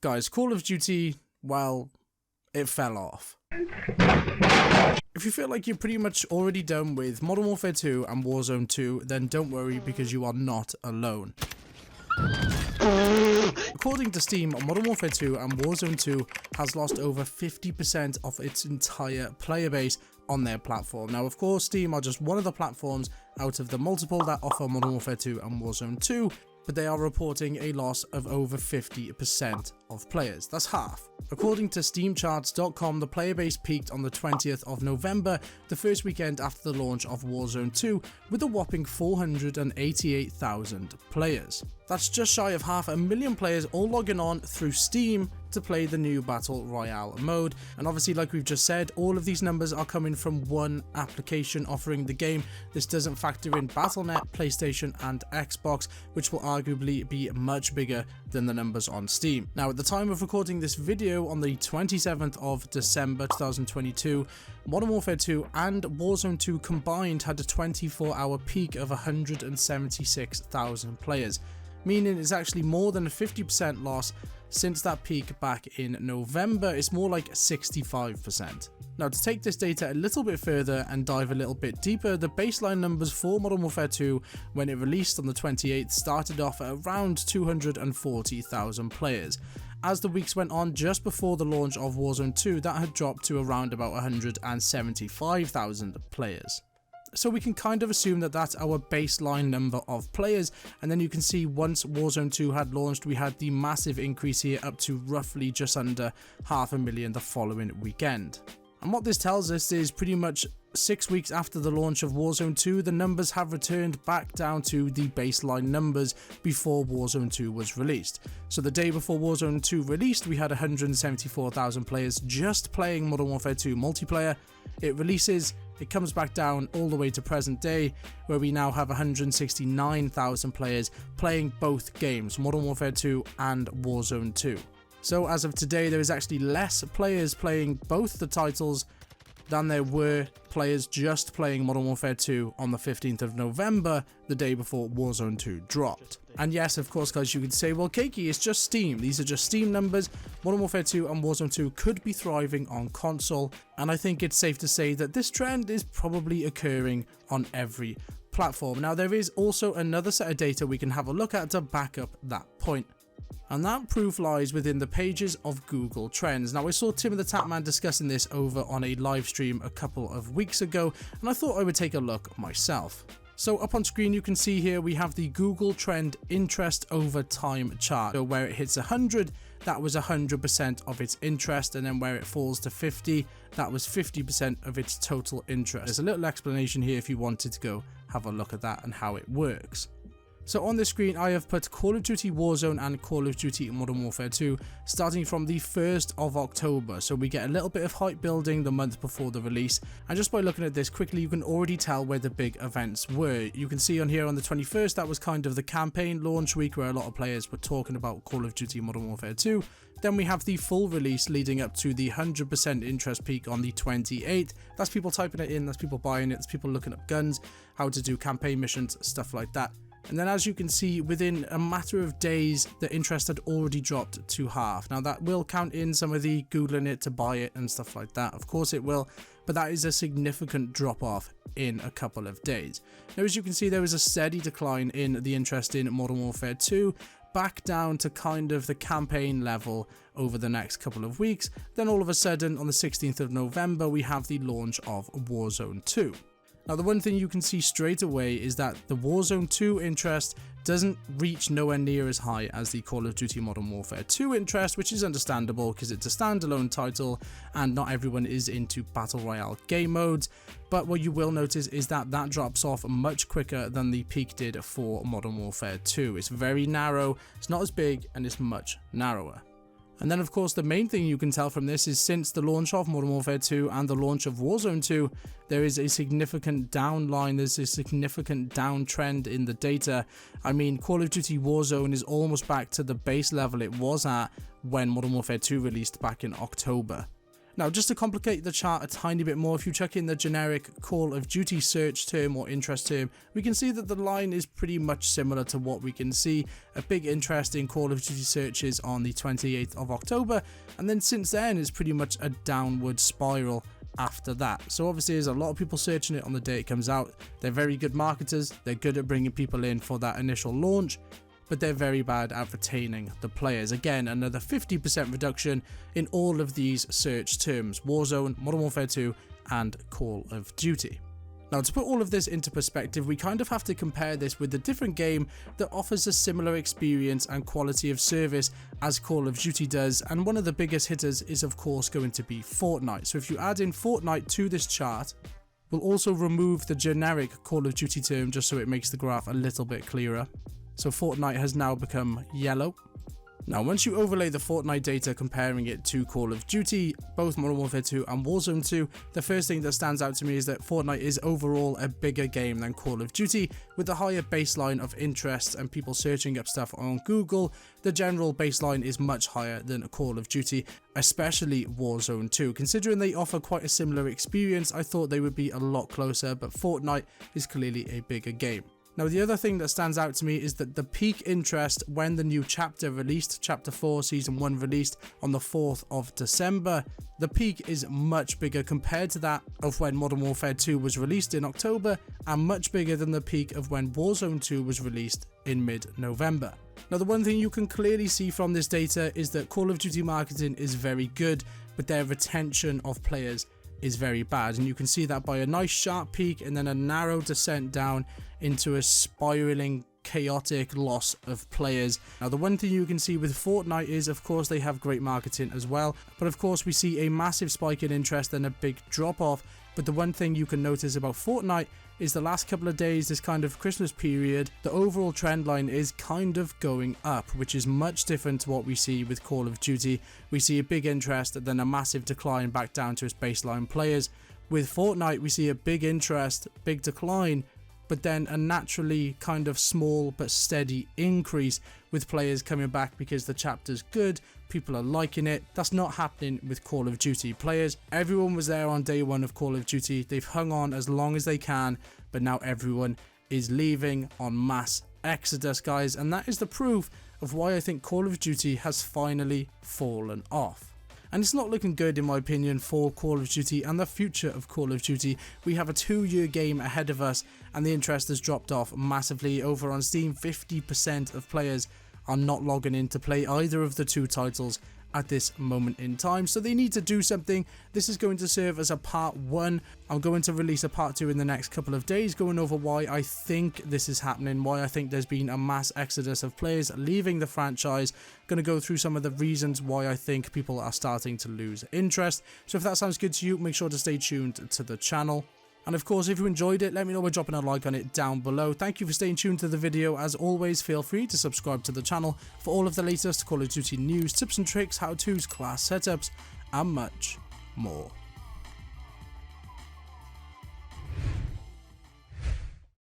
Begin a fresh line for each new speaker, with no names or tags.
Guys, Call of Duty, well, it fell off. If you feel like you're pretty much already done with Modern Warfare 2 and Warzone 2, then don't worry because you are not alone. According to Steam, Modern Warfare 2 and Warzone 2 has lost over 50% of its entire player base on their platform. Now, of course, Steam are just one of the platforms out of the multiple that offer Modern Warfare 2 and Warzone 2, but they are reporting a loss of over 50% of players. That's half. According to SteamCharts.com, the player base peaked on the 20th of November, the first weekend after the launch of Warzone 2, with a whopping 488,000 players. That's just shy of 500,000 players all logging on through Steam to play the new Battle Royale mode. And obviously, like we've just said, all of these numbers are coming from one application offering the game. This doesn't factor in Battle.net, PlayStation and Xbox, which will arguably be much bigger than the numbers on Steam. Now, at the time of recording this video on the 27th of December 2022, Modern Warfare 2 and Warzone 2 combined had a 24-hour peak of 176,000 players, meaning it's actually more than a 50% loss since that peak back in November. It's more like 65%. Now, to take this data a little bit further and dive a little bit deeper, the baseline numbers for Modern Warfare 2 when it released on the 28th started off at around 240,000 players. As the weeks went on, just before the launch of Warzone 2, that had dropped to around about 175,000 players. So we can kind of assume that that's our baseline number of players, and then you can see once Warzone 2 had launched, we had the massive increase here up to roughly just under 500,000 the following weekend. And what this tells us is pretty much 6 weeks after the launch of Warzone 2, the numbers have returned back down to the baseline numbers before Warzone 2 was released. So the day before Warzone 2 released, we had 174,000 players just playing Modern Warfare 2 multiplayer. It releases, it comes back down all the way to present day, where we now have 169,000 players playing both games, Modern Warfare 2 and Warzone 2. So as of today, there is actually less players playing both the titles than there were players just playing Modern Warfare 2 on the 15th of November, the day before Warzone 2 dropped. And yes, of course, guys, you could say, well, Keiki, it's just Steam. These are just Steam numbers. Modern Warfare 2 and Warzone 2 could be thriving on console, and I think it's safe to say that this trend is probably occurring on every platform. Now, there is also another set of data we can have a look at to back up that point. And that proof lies within the pages of Google Trends. Now, I saw Tim the Tapman discussing this over on a live stream a couple of weeks ago, and I thought I would take a look myself. So up on screen, you can see here we have the Google Trend interest over time chart. So where it hits 100, that was 100% of its interest, and then where it falls to 50, that was 50% of its total interest. There's a little explanation here if you wanted to go have a look at that and how it works. So on this screen, I have put Call of Duty Warzone and Call of Duty Modern Warfare 2 starting from the 1st of October. So we get a little bit of hype building the month before the release. And just by looking at this quickly, you can already tell where the big events were. You can see on here on the 21st, that was kind of the campaign launch week where a lot of players were talking about Call of Duty Modern Warfare 2. Then we have the full release leading up to the 100% interest peak on the 28th. That's people typing it in, that's people buying it, that's people looking up guns, how to do campaign missions, stuff like that. And then as you can see, within a matter of days, the interest had already dropped to half. Now that will count in some of the Googling it to buy it and stuff like that. Of course it will, but that is a significant drop off in a couple of days. Now as you can see, there was a steady decline in the interest in Modern Warfare 2, back down to kind of the campaign level over the next couple of weeks. Then all of a sudden, on the 16th of November, we have the launch of Warzone 2. Now, the one thing you can see straight away is that the Warzone 2 interest doesn't reach nowhere near as high as the Call of Duty Modern Warfare 2 interest, which is understandable because it's a standalone title and not everyone is into Battle Royale game modes. But what you will notice is that that drops off much quicker than the peak did for Modern Warfare 2. It's very narrow, it's not as big, and it's much narrower. And then of course the main thing you can tell from this is since the launch of Modern Warfare 2 and the launch of Warzone 2, there is a significant downline, there's a significant downtrend in the data. I mean, Call of Duty Warzone is almost back to the base level it was at when Modern Warfare 2 released back in October. Now, just to complicate the chart a tiny bit more, if you check in the generic Call of Duty search term or interest term, we can see that the line is pretty much similar to what we can see. A big interest in Call of Duty searches on the 28th of October, and then since then it's pretty much a downward spiral after that. So obviously there's a lot of people searching it on the day it comes out. They're very good marketers, they're good at bringing people in for that initial launch, but they're very bad at retaining the players. Again, another 50% reduction in all of these search terms: Warzone, Modern Warfare 2 and Call of Duty. Now, to put all of this into perspective, we kind of have to compare this with a different game that offers a similar experience and quality of service as Call of Duty does, and one of the biggest hitters is of course going to be Fortnite. So if you add in Fortnite to this chart, we'll also remove the generic Call of Duty term just so it makes the graph a little bit clearer. So Fortnite has now become yellow. Now, once you overlay the Fortnite data comparing it to Call of Duty, both Modern Warfare 2 and Warzone 2, the first thing that stands out to me is that Fortnite is overall a bigger game than Call of Duty, with a higher baseline of interest and people searching up stuff on Google. The general baseline is much higher than Call of Duty, especially Warzone 2. Considering they offer quite a similar experience, I thought they would be a lot closer, but Fortnite is clearly a bigger game. Now, the other thing that stands out to me is that the peak interest when the new chapter released, Chapter 4 Season 1 released on the 4th of December, the peak is much bigger compared to that of when Modern Warfare 2 was released in October, and much bigger than the peak of when Warzone 2 was released in mid-November. Now, the one thing you can clearly see from this data is that Call of Duty marketing is very good, but their retention of players is very bad, and you can see that by a nice sharp peak and then a narrow descent down into a spiraling chaotic loss of players. Now, the one thing you can see with Fortnite is, of course, they have great marketing as well, but of course we see a massive spike in interest and a big drop off. But the one thing you can notice about Fortnite is the last couple of days, this kind of Christmas period, the overall trend line is kind of going up, which is much different to what we see with Call of Duty. We see a big interest, then a massive decline back down to its baseline players. With Fortnite, we see a big interest, big decline, but then a naturally kind of small but steady increase with players coming back because the chapter's good, people are liking it. That's not happening with Call of Duty players. Everyone was there on day one of Call of Duty, they've hung on as long as they can, but now everyone is leaving en masse exodus, guys, and that is the proof of why I think Call of Duty has finally fallen off. And it's not looking good, in my opinion, for Call of Duty and the future of Call of Duty. We have a 2-year game ahead of us, and the interest has dropped off massively. Over on Steam, 50% of players are not logging in to play either of the two titles at this moment in time, so they need to do something. This is going to serve as a part 1. I'm going to release a part 2 in the next couple of days, going over why I think this is happening, why I think there's been a mass exodus of players leaving the franchise. Going to go through some of the reasons why I think people are starting to lose interest. So if that sounds good to you, make sure to stay tuned to the channel. And of course, if you enjoyed it, let me know by dropping a like on it down below. Thank you for staying tuned to the video. As always, feel free to subscribe to the channel for all of the latest Call of Duty news, tips and tricks, how-tos, class setups, and much more.